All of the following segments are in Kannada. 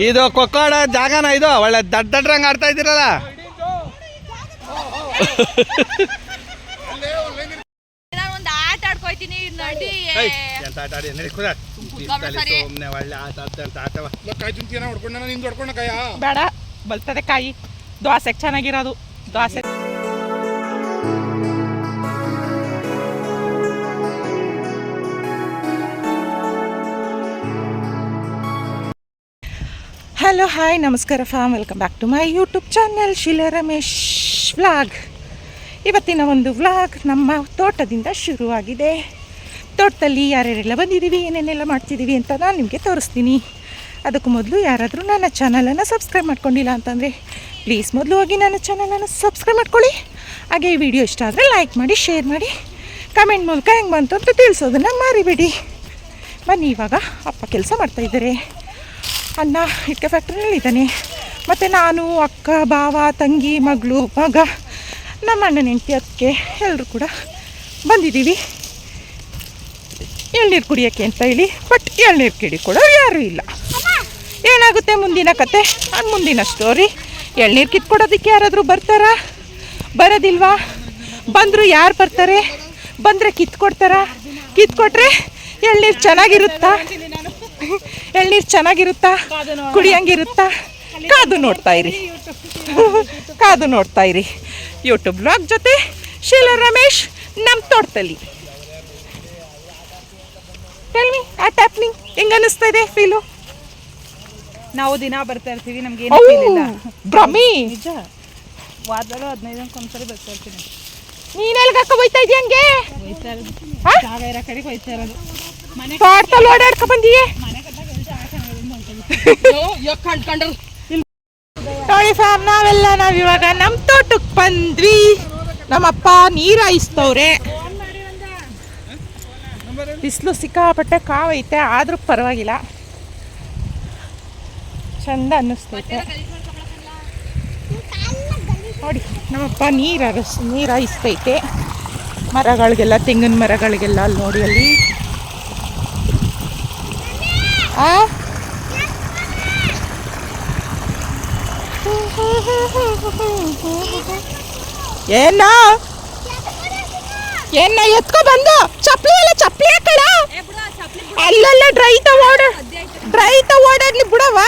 ಇದು ಕೊಕ್ಕಾಡ ಜಾಗನ ಇದು ಒಳ್ಳೆ ದಡ್ಡಂಗ್ ಆಡ್ತಾ ಇದ್ದೀರಲ್ಲ. ಒಂದು ಆಟ ಆಡ್ಕೊಯ್ತೀನಿ ನಡಿ. ಎಂತ ಆಟ ಆಡಿ ನಡಿ ಕುದ ಸುಮ್ಮನೆ ಒಳ್ಳೆ ಆಟ ಆಡ್ತಾ ಆಟವ ಕಾಯಿ ಚುಂಚಿನ ಹೊಡ್ಕೊಂಡ ನಿಂದು ಹೊಡ್ಕೊಂಡ ಕಾಯ ಬೇಡ ಬಲ್ತದೆ ಕಾಯಿ. ದೋಸೆಗೆ ಚೆನ್ನಾಗಿರೋದು ದೋಸೆ. ಹಲೋ ಹಾಯ್ ನಮಸ್ಕಾರ fam, welcome back to my YouTube channel Sheela Ramesh vlog. ಇವತ್ತಿನ ಒಂದು ವ್ಲಾಗ್ ನಮ್ಮ ತೋಟದಿಂದ ಶುರುವಾಗಿದೆ. ತೋಟದಲ್ಲಿ ಯಾರ್ಯಾರೆಲ್ಲ ಬಂದಿದ್ದೀವಿ, ಏನೇನೆಲ್ಲ ಮಾಡ್ತಿದ್ದೀವಿ ಅಂತ ನಾನು ನಿಮಗೆ ತೋರಿಸ್ತೀನಿ. ಅದಕ್ಕೂ ಮೊದಲು ಯಾರಾದರೂ ನನ್ನ ಚಾನಲನ್ನು ಸಬ್ಸ್ಕ್ರೈಬ್ ಮಾಡ್ಕೊಂಡಿಲ್ಲ ಅಂತಂದರೆ ಪ್ಲೀಸ್ ಮೊದಲು ಹೋಗಿ ನನ್ನ ಚಾನಲನ್ನು ಸಬ್ಸ್ಕ್ರೈಬ್ ಮಾಡ್ಕೊಳ್ಳಿ. ಹಾಗೆ ಈ ವಿಡಿಯೋ ಇಷ್ಟ ಆದರೆ ಲೈಕ್ ಮಾಡಿ, ಶೇರ್ ಮಾಡಿ, ಕಮೆಂಟ್ ಮೂಲಕ ಹೆಂಗೆ ಬಂತು ಅಂತ ತಿಳಿಸೋದನ್ನು ಮರಿಬೇಡಿ. ಬನ್ನಿ, ಇವಾಗ ಅಪ್ಪ ಕೆಲಸ ಮಾಡ್ತಾಯಿದ್ದಾರೆ. ಅಣ್ಣ ಇಟ್ಕೆ ಫ್ಯಾಕ್ಟ್ರಿನಲ್ಲಿ ಇದ್ದಾನೆ. ಮತ್ತು ನಾನು, ಅಕ್ಕ, ಭಾವ, ತಂಗಿ, ಮಗಳು, ಮಗ, ನಮ್ಮ ಅಣ್ಣನ ಹೆಂಡತಿ, ಅದಕ್ಕೆ ಎಲ್ಲರೂ ಕೂಡ ಬಂದಿದ್ದೀವಿ ಎಳ್ನೀರು ಕುಡಿಯೋಕ್ಕೆ ಅಂತ ಹೇಳಿ. ಬಟ್ ಎಳ್ನೀರು ಕಿಡಿಕೊಡೋರು ಯಾರೂ ಇಲ್ಲ. ಏನಾಗುತ್ತೆ ಮುಂದಿನ ಕತೆ, ಅದು ಮುಂದಿನ ಸ್ಟೋರಿ. ಎಳ್ನೀರು ಕಿತ್ಕೊಡೋದಕ್ಕೆ ಯಾರಾದರೂ ಬರ್ತಾರಾ? ಬರೋದಿಲ್ವಾ? ಬಂದರೂ ಯಾರು ಬರ್ತಾರೆ? ಬಂದರೆ ಕಿತ್ಕೊಡ್ತಾರಾ? ಕಿತ್ಕೊಟ್ರೆ ಎಳ್ನೀರು ಚೆನ್ನಾಗಿರುತ್ತಾ? ಎಳ್ನೀರು ಚೆನ್ನಾಗಿರುತ್ತಾ? ಕುಡಿಯಂಗಿರುತ್ತಾ? ಕಾದು ನೋಡ್ತಾ ಇರಿ ಯೂಟ್ಯೂಬ್ ಬ್ಲಾಗ್ ಜೊತೆ ಶೀಲಾ ರಮೇಶ್ ನಮ್ಮ ತೋಟದಲ್ಲಿ. ಟೆಲ್ ಮಿ ವಾಟ್ ಹ್ಯಾಪನಿಂಗ್, ಹೆಂಗೆ ಅನ್ನಿಸ್ತಾ ಇದೆ ಫೀಲು? ನಾವು ದಿನ ಬರ್ತಾ ಇರ್ತೀವಿ, ನಮ್ಗೆ ಏನು ಫೀಲ್ ಇಲ್ಲ. ಭ್ರಮಿ ನಿಜ. ವಾರದಲ್ಲೂ 15 ದಿನಕ್ಕೆ ಒಂದ್ಸರಿ ಬರ್ತಾ ಇರ್ತೀನಿ. ನೀನೆಲ್ಗೆ ಹಾಕೋ ಹೋಯ್ತಾ ಇದೆಯಾ? ಹಂಗೆ ಹೋಯ್ತಾ ಇರೋದು ಜಾಗ ಇರೋ ಕಡೆಗೆ ಹೋಯ್ತಾ ಇರೋದು. ಮನೆ ತೋಟದಲ್ಲಿ ಓಡಾಡ್ಕೊ ಬಂದಿಯೇ ನೋಡಿ ಫ್ಯಾಮ್. ನಾವಿವಾಗ ನಮ್ಮ ತೋಟಕ್ಕೆ ಬಂದ್ವಿ. ನಮ್ಮಪ್ಪ ನೀರು ಹಾಯಿಸ್ತವ್ರೆ. ಬಿಸಿಲು ಸಿಕ್ಕಾಪಟ್ಟೆ ಕಾವೈತೆ, ಆದರೂ ಪರವಾಗಿಲ್ಲ, ಚಂದ ಅನ್ನಿಸ್ತೈತೆ ನೋಡಿ. ನಮ್ಮಪ್ಪ ನೀರು ಹಾಯಿಸ್ತೈತೆ ಮರಗಳಿಗೆಲ್ಲ, ತೆಂಗಿನ ಮರಗಳಿಗೆಲ್ಲ. ಅಲ್ಲಿ ನೋಡಿ, ಅಲ್ಲಿ ಏನ ಎತ್ಕೊ ಬಂದು ಚಪ್ಲಿ ಕಡ ಅಲ್ಲೆಲ್ಲ ಡ್ರೈ ಓಡಾಡ್ಲಿ ಬಿಡವ.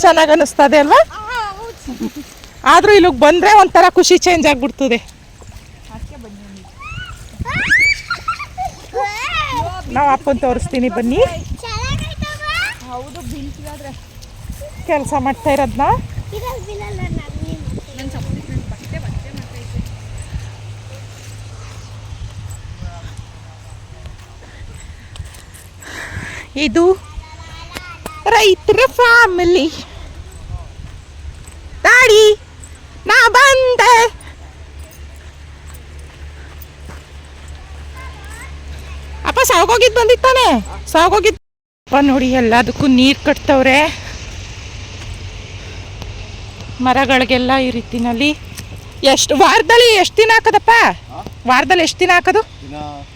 ಚೆನ್ನಾಗಿ ಅನ್ನಿಸ್ತದೆ ಅಲ್ವಾ? ಆದ್ರೂ ಇಲ್ಲಿಗೆ ಬಂದ್ರೆ ಒಂಥರ ಖುಷಿ ಚೇಂಜ್ ಆಗ್ಬಿಡ್ತದೆ. ನಾವು ಅಪ್ಪನ ತೋರಿಸ್ತೀನಿ ಬನ್ನಿ. ಕೆಲಸ ಮಾಡ್ತಾ ಇರೋದ್ನ ಇದು ರೈತರ ಫ್ಯಾಮಿಲಿ. ದಾಡಿ ನಾ ಬಂದೆ. ಅಪ್ಪ ಸಾಗೋಗಿದ್ದು ಬಂದಿತ್ತಾನೆ, ಸಾಗೋಗಿದ್ದು. ಅಪ್ಪ ನೋಡಿ ಎಲ್ಲದಕ್ಕೂ ನೀರು ಕಟ್ತವ್ರೆ, ಮರಗಳಿಗೆಲ್ಲ ಈ ರೀತಿನಲ್ಲಿ. ವಾರದಲ್ಲಿ ಎಷ್ಟು ದಿನ ಹಾಕೋದಪ್ಪ? ವಾರದಲ್ಲಿ ಎಷ್ಟು ದಿನ ಹಾಕೋದು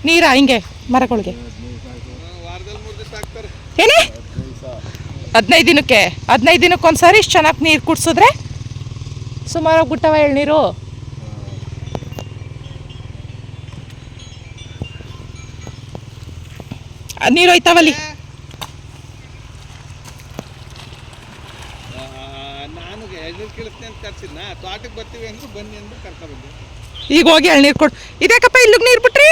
ನೀರ ಹಿಂಗೆ ಮರಗಳಿಗೆ? ಏನೇ 15 ದಿನಕ್ಕೆ? 15 ದಿನಕ್ಕೆ ಒಂದ್ಸಾರಿ ಇಷ್ಟು ಚೆನ್ನಾಗಿ ನೀರು ಕುಡ್ಸಿದ್ರೆ ಸುಮಾರು ಹೋಗ್ಬಿಟ್ಟವ ಎಳ್ನೀರು. ನೀರು ಹೋಯ್ತಾವಲ್ಲಿ. ಈಗ ಹೋಗಿ ಎಳ್ನೀರು ಕೊಡು. ಇದ್ಯಾಕಪ್ಪ ಇಲ್ಲಿಗೆ ನೀರು ಬಿಟ್ರಿ?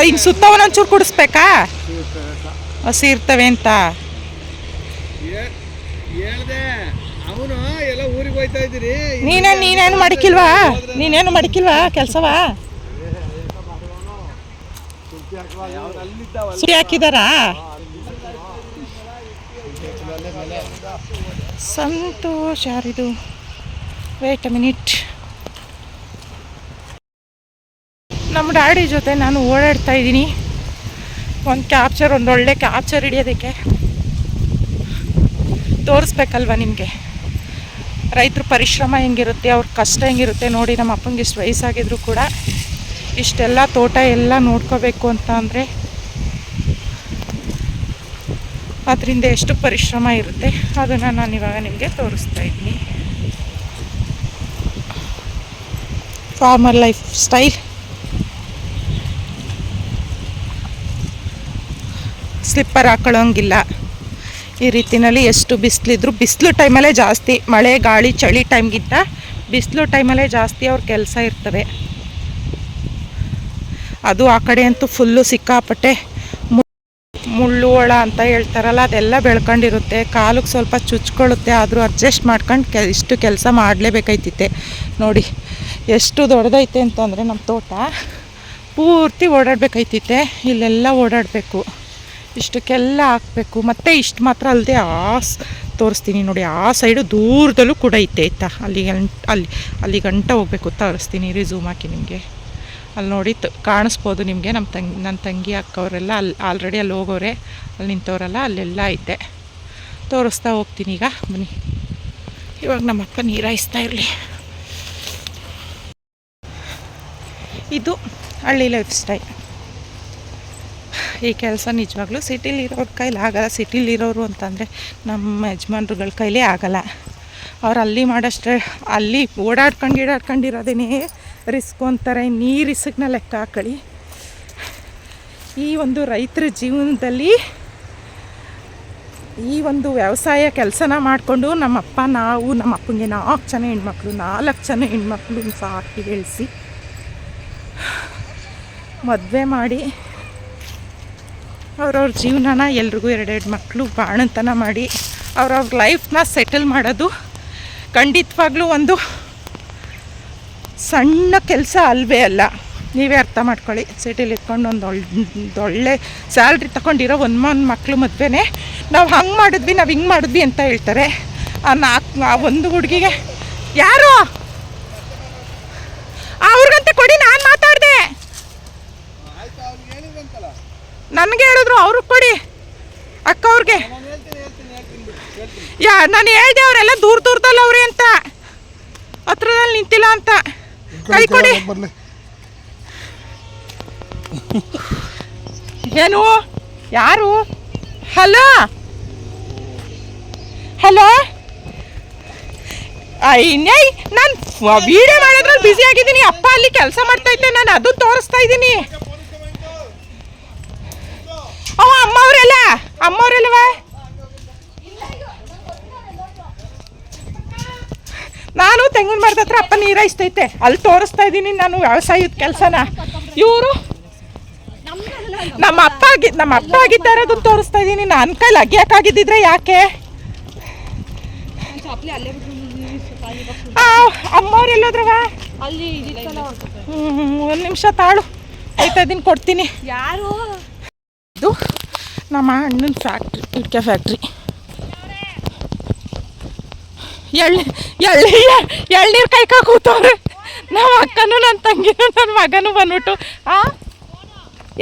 ಹಿಂಗೆ ಸುತ್ತವನ ಒಂಚೂರು ಕುಡಿಸ್ಬೇಕಾ? ಹಸಿ ಇರ್ತವೆ ಅಂತ ನೀನೇನು ಮಡಿಕಿಲ್ವಾ ಕೆಲಸವಾ? ಸುಡಿ ಹಾಕಿದಾರಾ? ಸಂತೋಷ್ ಯಾರಿದು? Wait a minute. ನಮ್ಮ ಡ್ಯಾಡಿ ಜೊತೆ ನಾನು ಓಡಾಡ್ತಾ ಇದ್ದೀನಿ. ಒಂದು ಒಳ್ಳೆ ಕ್ಯಾಪ್ಚರ್ ಹಿಡಿಯೋದಕ್ಕೆ ತೋರಿಸ್ಬೇಕಲ್ವ ನಿಮಗೆ. ರೈತರ ಪರಿಶ್ರಮ ಹೆಂಗಿರುತ್ತೆ, ಅವ್ರ ಕಷ್ಟ ಹೆಂಗಿರುತ್ತೆ ನೋಡಿ. ನಮ್ಮ ಅಪ್ಪಂಗೆ ಇಷ್ಟು ವಯಸ್ಸಾಗಿದ್ರು ಕೂಡ ಇಷ್ಟೆಲ್ಲ ತೋಟ ಎಲ್ಲ ನೋಡ್ಕೋಬೇಕು ಅಂತ ಅಂದರೆ ಅದರಿಂದ ಎಷ್ಟು ಪರಿಶ್ರಮ ಇರುತ್ತೆ ಅದನ್ನು ನಾನು ಇವಾಗ ನಿಮಗೆ ತೋರಿಸ್ತಾ ಇದ್ದೀನಿ. Farmer life style. ಸ್ಲಿಪ್ಪರ್ ಹಾಕೊಳ್ಳೋಂಗಿಲ್ಲ ಈ ರೀತಿಯಲ್ಲಿ. ಎಷ್ಟು ಬಿಸಿಲಿದ್ರು ಬಿಸಿಲು ಟೈಮಲ್ಲೇ ಜಾಸ್ತಿ, ಮಳೆ ಗಾಳಿ ಚಳಿ ಟೈಮ್ಗಿಂತ ಬಿಸಿಲು ಟೈಮಲ್ಲೇ ಜಾಸ್ತಿ ಅವ್ರ ಕೆಲಸ ಇರ್ತವೆ. ಅದು ಆ ಕಡೆ ಅಂತೂ ಫುಲ್ಲು ಸಿಕ್ಕಾಪಟ್ಟೆ ಮುಳ್ಳು ಒಳ ಅಂತ ಹೇಳ್ತಾರಲ್ಲ, ಅದೆಲ್ಲ ಬೆಳ್ಕೊಂಡಿರುತ್ತೆ. ಕಾಲಿಗೆ ಸ್ವಲ್ಪ ಚುಚ್ಕೊಳ್ಳುತ್ತೆ, ಆದರೂ ಅಡ್ಜಸ್ಟ್ ಮಾಡ್ಕೊಂಡು ಇಷ್ಟು ಕೆಲಸ ಮಾಡಲೇಬೇಕಾಯ್ತಿತ್ತೆ. ನೋಡಿ ಎಷ್ಟು ದೊಡ್ಡದೈತೆ ಅಂತಂದರೆ ನಮ್ಮ ತೋಟ ಪೂರ್ತಿ ಓಡಾಡಬೇಕಾಯ್ತಿತ್ತೆ. ಇಲ್ಲೆಲ್ಲ ಓಡಾಡಬೇಕು, ಇಷ್ಟಕ್ಕೆಲ್ಲ ಹಾಕಬೇಕು. ಮತ್ತು ಇಷ್ಟು ಮಾತ್ರ ಅಲ್ಲದೆ ತೋರಿಸ್ತೀನಿ ನೋಡಿ, ಆ ಸೈಡು ದೂರದಲ್ಲೂ ಕೂಡ ಐತೆ ಆಯಿತಾ. ಅಲ್ಲಿ ಗಂಟ ಹೋಗ್ಬೇಕು, ತೋರಿಸ್ತೀನಿ ರೀ, ಝೂಮ್ ಹಾಕಿ ನಿಮಗೆ. ಅಲ್ಲಿ ನೋಡಿ ಕಾಣಿಸ್ಬೋದು ನಿಮಗೆ. ನನ್ನ ತಂಗಿ ಅಕ್ಕವರೆಲ್ಲ ಆಲ್ರೆಡಿ ಅಲ್ಲಿ ಹೋಗೋರೆ, ಅಲ್ಲಿ ನಿಂತವರೆಲ್ಲ ಅಲ್ಲೆಲ್ಲ ಐತೆ. ತೋರಿಸ್ತಾ ಹೋಗ್ತೀನಿ ಈಗ, ಬನ್ನಿ. ಇವಾಗ ನಮ್ಮಪ್ಪ ನೀರು ಹಾಯಿಸ್ತಾ ಇರಲಿ. ಇದು ಹಳ್ಳಿ ಲೈಫ್ ಸ್ಟೈಲ್. ಈ ಕೆಲಸ ನಿಜವಾಗ್ಲೂ ಸಿಟಿಲಿರೋರ ಕೈಲಿ ಆಗಲ್ಲ. ಸಿಟಿಲಿರೋರು ಅಂತಂದರೆ ನಮ್ಮ ಯಜಮಾನ್ರುಗಳ ಕೈಲೇ ಆಗಲ್ಲ. ಅವ್ರು ಅಲ್ಲಿ ಮಾಡೋಷ್ಟೇ, ಅಲ್ಲಿ ಓಡಾಡ್ಕೊಂಡಿರೋದೇನೇ ರಿಸ್ಕು ಅಂತಾರೆ. ನೀರು ರಿಸ್ಕ್ನ ಲೆಕ್ಕ ಹಾಕೊಳ್ಳಿ. ಈ ಒಂದು ರೈತರ ಜೀವನದಲ್ಲಿ ಈ ಒಂದು ವ್ಯವಸಾಯ ಕೆಲಸನ ಮಾಡಿಕೊಂಡು ನಮ್ಮಪ್ಪ ನಮ್ಮ ಅಪ್ಪನಿಗೆ 4 ಜನ ಹೆಣ್ಮಕ್ಳು ಸಾಕಿ ಬೆಳೆಸಿ ಮದುವೆ ಮಾಡಿ ಅವ್ರವ್ರ ಜೀವನನ ಎಲ್ರಿಗೂ 2 ಮಕ್ಕಳು ಬಾಣಂತನ ಮಾಡಿ ಅವ್ರವ್ರ ಲೈಫ್ನ ಸೆಟಲ್ ಮಾಡೋದು ಖಂಡಿತವಾಗ್ಲೂ ಒಂದು ಸಣ್ಣ ಕೆಲಸ ಅಲ್ವೇ ಅಲ್ಲ. ನೀವೇ ಅರ್ಥ ಮಾಡ್ಕೊಳ್ಳಿ. ಸಿಟಿಲಿ ಇಟ್ಕೊಂಡು ಒಳ್ಳೆ ಸ್ಯಾಲ್ರಿ ತಗೊಂಡಿರೋ ಒಂದು ಮಕ್ಕಳು ಮದುವೆನೇ ನಾವು ಹಂಗೆ ಮಾಡಿದ್ವಿ, ನಾವು ಹಿಂಗೆ ಮಾಡಿದ್ವಿ ಅಂತ ಹೇಳ್ತಾರೆ. ಆ ಒಂದು ಹುಡುಗಿಗೆ ಯಾರು ಅವ್ರಿಗಂತೆ ಕೊಡಿ, ನಾನು ಮಾತಾಡಿದೆ, ನನಗೆ ಹೇಳಿದ್ರು ಅವ್ರಿಗೆ ಕೊಡಿ ಅಕ್ಕ ಅವ್ರಿಗೆ. ನಾನು ಹೇಳ್ದೆ ಅವರೆಲ್ಲ ದೂರದಲ್ಲಿ ಅವ್ರಿ ಅಂತ, ಹತ್ರದಲ್ಲಿ ನಿಂತಿಲ್ಲ ಅಂತ. ಕೈ ಕೊಡಿ. ಏನು ಯಾರು? ಹಲೋ ಇನ್ನೇಯ್, ನಾನು ವಿಡಿಯೋ ಮಾಡೋದ್ರಲ್ಲಿ ಬ್ಯುಸಿ ಆಗಿದ್ದೀನಿ. ಅಪ್ಪ ಅಲ್ಲಿ ಕೆಲಸ ಮಾಡ್ತಾ ಇದ್ದೆ, ನಾನು ಅದು ತೋರಿಸ್ತಾ ಇದ್ದೀನಿ. ಅಮ್ಮವ್ರೆಲ್ಲವ ನಾನು ತೆಂಗಿನ ಮರದ ಹತ್ರ ಅಪ್ಪ ನೀರು ಹಾಯಿಸ್ತೈತೆ, ಅಲ್ಲಿ ತೋರಿಸ್ತಾ ಇದ್ದೀನಿ ನಾನು ವ್ಯವಸಾಯದ ಕೆಲಸನ. ಇವರು ನಮ್ಮ ಅಪ್ಪ ಆಗಿದ್ದ ಇರೋದನ್ನ ತೋರಿಸ್ತಾ ಇದ್ದೀನಿ. ನನ್ನ ಕೈಲಿ ಅಗ್ಯಾಕಾಗಿದ್ದಿದ್ರೆ ಯಾಕೆ? ಅಮ್ಮವ್ರೆಲ್ಲೋದ್ರವ? ಒಂದು ನಿಮಿಷ ತಾಳು, ಆಯ್ತಾ ಇದ್ದೀನಿ, ಕೊಡ್ತೀನಿ. ಯಾರು? ಇದು ನಮ್ಮ ಅಣ್ಣನ ಫ್ಯಾಕ್ಟ್ರಿ, ಇಟ್ಕೆ ಫ್ಯಾಕ್ಟ್ರಿ. ಎಳ್ನೀರು ಕೈಕ ಕೂತವ್ರೆ ನಮ್ಮ ಅಕ್ಕನೂ ನನ್ನ ತಂಗಿನೂ ನನ್ನ ಮಗನೂ ಬಂದ್ಬಿಟ್ಟು.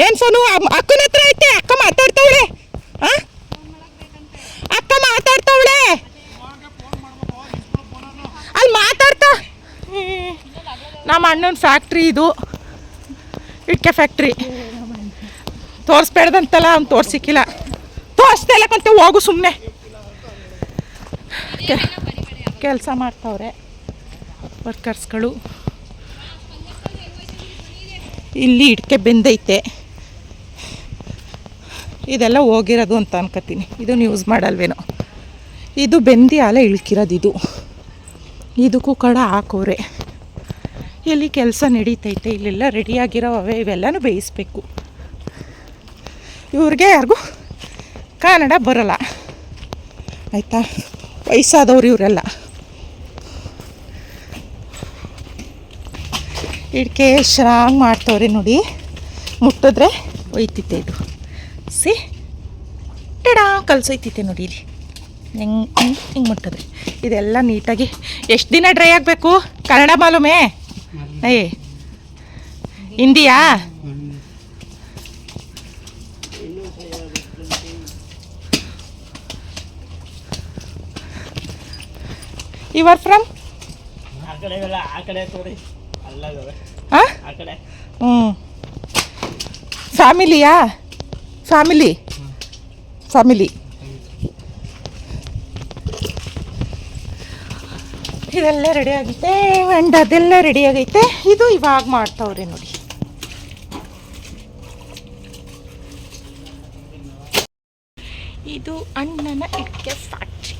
ಏನು ಸೋನು ಅಕ್ಕನ ಹತ್ರ ಐತೆ? ಅಕ್ಕ ಮಾತಾಡ್ತಾವಳೆ, ಅಕ್ಕ ಮಾತಾಡ್ತಾವಳೆ ಅಲ್ಲಿ ಮಾತಾಡ್ತಾ. ನಮ್ಮ ಅಣ್ಣನ ಫ್ಯಾಕ್ಟ್ರಿ ಇದು, ಇಟ್ಕೆ ಫ್ಯಾಕ್ಟ್ರಿ. ತೋರಿಸ್ಬೇಡ್ದಂತಲ್ಲ, ಅವ್ನು ತೋರ್ಸಿಕ್ಕಿಲ್ಲ. ತೋರಿಸ್ತಾ ಇಲ್ಲಕ್ಕಂತೆ, ಹೋಗು ಸುಮ್ಮನೆ. ಕೆಲಸ ಮಾಡ್ತಾವ್ರೆ ವರ್ಕರ್ಸ್ಗಳು. ಇಲ್ಲಿ ಇಟ್ಕೆ ಬೆಂದೈತೆ, ಇದೆಲ್ಲ ಹೋಗಿರೋದು ಅಂತ ಅನ್ಕೋತೀನಿ. ಇದು ಯೂಸ್ ಮಾಡಲ್ವೇನೋ. ಇದು ಬೆಂದಿ ಆಲೆ ಇಳ್ಕಿರೋದು. ಇದಕ್ಕೂ ಕಡ ಹಾಕೋರೆ. ಇಲ್ಲಿ ಕೆಲಸ ನಡೀತೈತೆ. ಇಲ್ಲೆಲ್ಲ ರೆಡಿಯಾಗಿರೋವೆ, ಇವೆಲ್ಲನೂ ಬೇಯಿಸ್ಬೇಕು. ಇವ್ರಿಗೆ ಯಾರಿಗೂ ಕನ್ನಡ ಬರೋಲ್ಲ ಆಯಿತಾ, ವಯಸ್ಸಾದವ್ರು ಇವರೆಲ್ಲ. ಇಡ್ಕೆ ಚೆನ್ನಾಗಿ ಮಾಡ್ತವ್ರೆ ನೋಡಿ, ಮುಟ್ಟಿದ್ರೆ ಒಯ್ತೈತೆ ಇದು. ಟಡಾ ಕಲ್ಸೈತೈತೆ ನೋಡಿ ಇಲ್ಲಿ, ಹಿಂಗೆ ಮುಟ್ಟಿದ್ರೆ ಇದೆಲ್ಲ ನೀಟಾಗಿ. ಎಷ್ಟು ದಿನ ಡ್ರೈ ಆಗಬೇಕು? ಕನ್ನಡ ಮಾಲೂಮೇ? ಹಿಂದಿಯಾ? ಯು ಆರ್ ಫ್ರಮ್ ಹಾಂ ಹ್ಞೂ ಫ್ಯಾಮಿಲಿಯಾ ಫ್ಯಾಮಿಲಿ ಇದೆಲ್ಲ ರೆಡಿ ಆಗೈತೆ ಅಂಡ್ ಅದೆಲ್ಲ ರೆಡಿ ಆಗೈತೆ. ಇದು ಇವಾಗ ಮಾಡ್ತಾವ್ರೆ ನೋಡಿ. ಇದು ಅಣ್ಣನ ಇಟ್ಕೆ ಫ್ಯಾಕ್ಟ್ರಿ.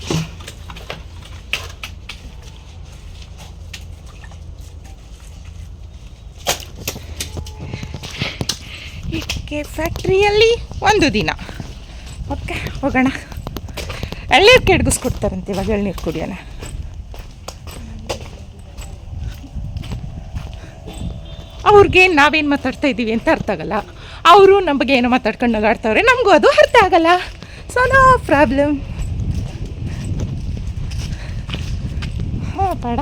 ಇಟ್ಕೆ ಫ್ಯಾಕ್ಟ್ರಿಯಲ್ಲಿ ಒಂದು ದಿನ. ಓಕೆ ಹೋಗೋಣ. ಎಳ್ನೀರು ಕೆಡ್ಗಿಸ್ಕೊಡ್ತಾರಂತೆ ಇವಾಗ. ಎಳ್ನೀರು ಕುಡಿಯೋಣ. ಅವ್ರಿಗೆ ನಾವೇನು ಮಾತಾಡ್ತಾ ಇದ್ದೀವಿ ಅಂತ ಅರ್ಥ ಆಗಲ್ಲ. ಅವರು ನಮಗೆ ಏನೋ ಮಾತಾಡ್ಕೊಂಡು ನಗಾಡ್ತಾವ್ರೆ, ನಮಗೂ ಅದು ಅರ್ಥ ಆಗಲ್ಲ. So no problem. ಹಾಂ ಬೇಡ.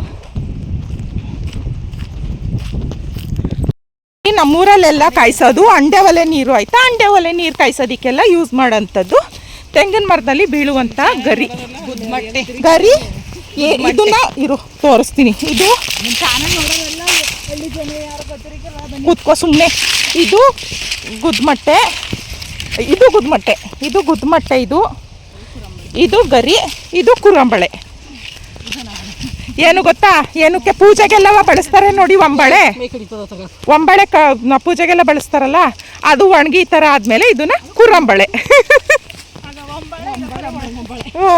ನಮ್ಮೂರಲ್ಲೆಲ್ಲ ಕಾಯಿಸೋದು ಅಂಡೆ ಒಲೆ ನೀರು ಆಯಿತಾ. ಅಂಡೆ ಒಲೆ ನೀರು ಕಾಯಿಸೋದಕ್ಕೆಲ್ಲ ಯೂಸ್ ಮಾಡೋಂಥದ್ದು ತೆಂಗಿನ ಮರದಲ್ಲಿ ಬೀಳುವಂಥ ಗರಿ. ಗರಿ ಇದನ್ನ ಇರು ತೋರಿಸ್ತೀನಿ. ಇದು ಕೂತ್ಕೋ ಸುಮ್ಮನೆ. ಇದು ಗುದ್ಮಟ್ಟೆ, ಇದು ಗರಿ, ಇದು ಕುರಂಬಳೆ. ಏನು ಗೊತ್ತಾ, ಏನಕ್ಕೆ ಪೂಜೆಗೆಲ್ಲ ಬಳಸ್ತಾರೆ ನೋಡಿ. ಒಂಬಳೆ ಪೂಜೆಗೆಲ್ಲ ಬಳಸ್ತಾರಲ್ಲ, ಅದು ಒಣಗಿ ಈ ಥರ ಆದಮೇಲೆ ಇದನ್ನ ಕುರಂಬಳೆ. ಹ್ಞೂ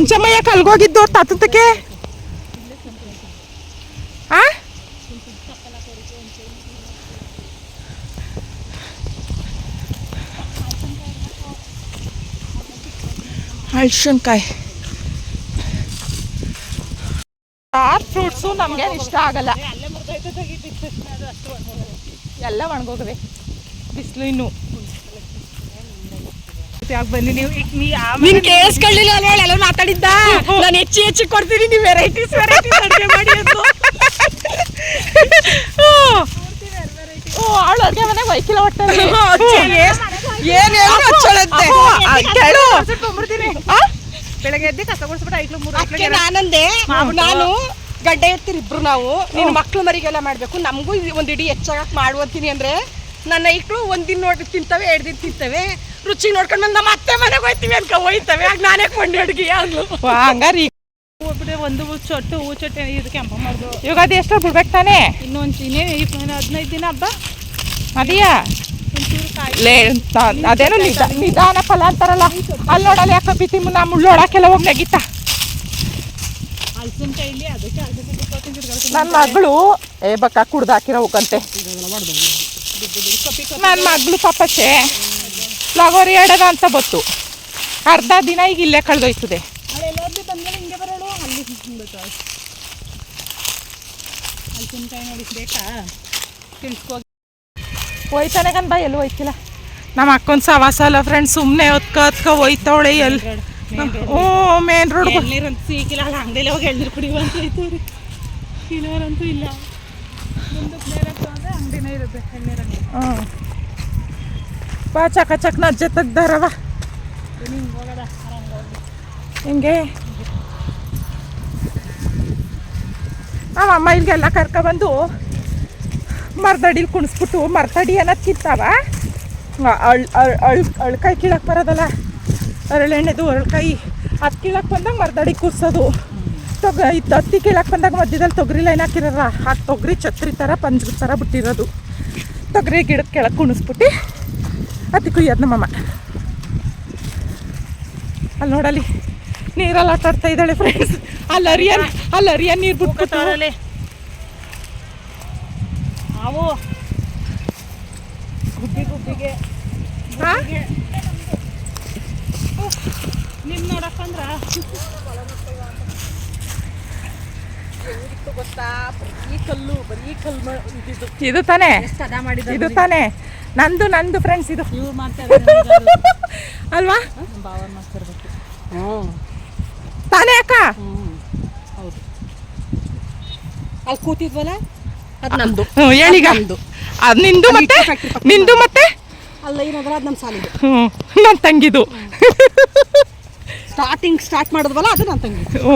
ಇಂಚಮ್ಮಯ್ಯ ಕಲ್ಗೋಗಿದ್ದು ತಾತಕ್ಕೆ. ಹಲಸಿನಕಾಯಿ ಸ್ಟಾರ್ ಫ್ರೂಟ್ಸು ನಮಗೆ ಇಷ್ಟ ಆಗಲ್ಲ. ಎಲ್ಲ ಒಣಗೋಗವೆ, ಬಿಸಿಲು ಇನ್ನು. ಬನ್ನಿ ನೀವು. ನೀನು ಕೇಳಿಸ್ಕೊಳ್ಳಿಲ್ಲ ಅಲ್ವಾ ಎಲ್ಲ ಮಾತಾಡಿದ್ದ. ನಾನು ಹೆಚ್ಚು ಕೊಡ್ತೀನಿ, ನೀವು ವೆರೈಟೀಸ್ ಅಡುಗೆ ಮಾಡಿ ಅಂತ. ಅವಳು ಅಡುಗೆ ಮನೆಗೆ ಒಯ್ಕಿಲ್ಲ ಒಟ್ಟಲ್ಲಿ. ಬೆಳಗ್ಗೆ ಎದ್ದು ಕಸ ಗುಡಿಸ್ಬಿಟ್ಟು ನಾನಂದೆ, ನಾನು ಗಡ್ಡೆ ಎತ್ತಿರಿಬ್ರು ನಾವು. ನೀನು ಮಕ್ಳು ಮರಿಗೆಲ್ಲ ಮಾಡ್ಬೇಕು, ನಮಗೂ ಒಂದು ಇಡೀ ಹೆಚ್ಚಾಗಕ್ಕೆ ಮಾಡುವಂತೀನಿ ಅಂದ್ರೆ ನನ್ನ ಐಕ್ಳು ಒಂದಿನ ನೋಡಿ ತಿಂತವೆ, 2 ದಿನ ತಿಂತವೆ. ರುಚಿ ನೋಡ್ಕೊಂಡು ನಮ್ಮ ಅತ್ತೆ ಮನೆಗೆ ಹೋಯ್ತೀವಿ ಅನ್ಕ ಹೋಯ್ತವೆ. ಆಗ ನಾನೇ ಕೊಂಡೆ ಅಡುಗೆ ಆಗ್ಲು ಹಂಗಾರಿ. ಒಂದು ಚೊಟ್ಟು ಹೂ ಚೊಟ್ಟೆ ಇದು ಕೆಂಪ ಮಾಡ್ದು. ಇವಾಗ ಅದು ಎಷ್ಟು ಬಿಡ್ಬೇಕು ತಾನೇ? ಇನ್ನೊಂದು 15 ದಿನ ಹಬ್ಬ ಅದೆಯಾ. ಅದೇನೋ ನಿಧಾನ ಫಲ ಅಂತಾರಲ್ಲ, ಅಲ್ಲಿ ನೋಡಲ್ಲ ಯಾಕೆ ಬಿತ್ತಿ ನಾ ಮುಳ್ಳೋಡಕ್ಕೆಲ್ಲ ಹೋಗಿ ನೆಗಿತ. ನನ್ನ ಮಗಳು ಬಕ್ಕ ಕುಡ್ದಾಕಿರೋ ಹೋಗಂತೆ. ನನ್ನ ಮಗಳು ಪಾಪಚ್ಚೆ ಲಗೋರಿ ಆಡೋದ ಅಂತ ಬತ್ತು. ಅರ್ಧ ದಿನ ಈಗ ಇಲ್ಲೇ ಕಳೆದೋಯ್ತದೆ. ಹೋಯ್ತಾನೆ ಕನ್ ಬಾ, ಎಲ್ಲೂ ಹೋಯ್ತಿಲ್ಲ. ನಮ್ಮ ಅಕ್ಕೊಂದು ಸವಾಸ ಅಲ್ಲ ಫ್ರೆಂಡ್ಸ್, ಸುಮ್ಮನೆ ಹೊತ್ಕ ಹೋಯ್ತವಳೆ. ಎಲ್ಲಿ ಹ್ಞೂ ಮೇನ್ ರೋಡ್ ನೀರಂತೂ ಸಿಕ್ಕಿಲ್ಲ. ಅಲ್ಲಿ ಅಂಗಡಿಯಲ್ಲಿ ಹೋಗಿ ಎಳ್ನೀರು ಕುಡಿಯುವಂತ ಐತವ್ರಿ. ಇಲ್ಲವರಂತೂ ಇಲ್ಲ. ಅಂಗಡಿನೇ ಇರುತ್ತೆ ಎಳ್ನೀರು ಅಂಗಡಿ. ಹ್ಞೂ ಬಾ ಚಕ ನಜ್ಜೆ ತೆಗ್ದಾರವ ಹಿಂಗೆ. ಅಮ್ಮ ಇಲ್ಲಿಗೆಲ್ಲ ಕರ್ಕೊಬಂದು ಮರದಡಿಲಿ ಕುಣಿಸ್ಬಿಟ್ಟು, ಮರದಡಿ ಅನ್ನೋದು ಕಿತ್ತಾವ. ಅಳ್ಕಾಯಿ ಕೀಳಕ್ಕೆ ಬರೋದಲ್ಲ, ಅರಳೆಣ್ಣೆದು ಅಳ್ಕಾಯಿ, ಅದು ಕೀಳಕ್ಕೆ ಬಂದಾಗ ಮರದಡಿ ಕೂರ್ಸೋದು. ಹತ್ತಿ ಕೀಳಕ್ಕೆ ಬಂದಾಗ ಮಧ್ಯದಲ್ಲಿ ತೊಗರಿ ಲೈನ್ ಹಾಕಿರಲ್ಲ, ಆ ತೊಗರಿ ಛತ್ರಿ ಥರ ಪಂಜರ ಥರ ಬಿಟ್ಟಿರೋದು. ತೊಗರಿ ಗಿಡದ ಕೆಳಗೆ ಕುಣಿಸ್ಬಿಟ್ಟು ಅತಿ ಕುಯ್ಯೋದು ನಮ್ಮಮ್ಮ. ಅಲ್ಲಿ ನೋಡಲಿ ನೀರಲ್ಲಿ ಆಟ ಆಡ್ತಾ ಇದ್ದಾಳೆ ಫ್ರೆಂಡ್ಸ್. ಅಲ್ಲಿ ಅರಿಯನ್ ನೀರು ಬಿಟ್ಬಿಟ್ಟು ಅವು ಗುಬ್ಬಿಗೆ ನಿಮ್ ನೋಡಕ್ಕಂದ್ರ ಇದು ತಾನೇ, ಇದು ತಾನೇ ನಂದು ಫ್ರೆಂಡ್ಸ್. ಇದು ಅಲ್ವಾ ತಾನೇ ಅಕ್ಕ? ಅಲ್ಲಿ ಕೂತಿದ್ವಲ್ಲ ಅದು ನಮ್ದು. ಹೇಳಿಗ ಅದು ನಿಂದು ಮತ್ತೆ ಅಲ್ಲ ಏನಂದ್ರೆ ಅದು ನಮ್ಮ ಸಾಲಿದು. ನನ್ನ ತಂಗಿದು. ಸ್ಟಾರ್ಟ್ ಮಾಡಿದ್ವಲ್ಲ ಅದು ನನ್ನ ತಂಗಿ. ಓ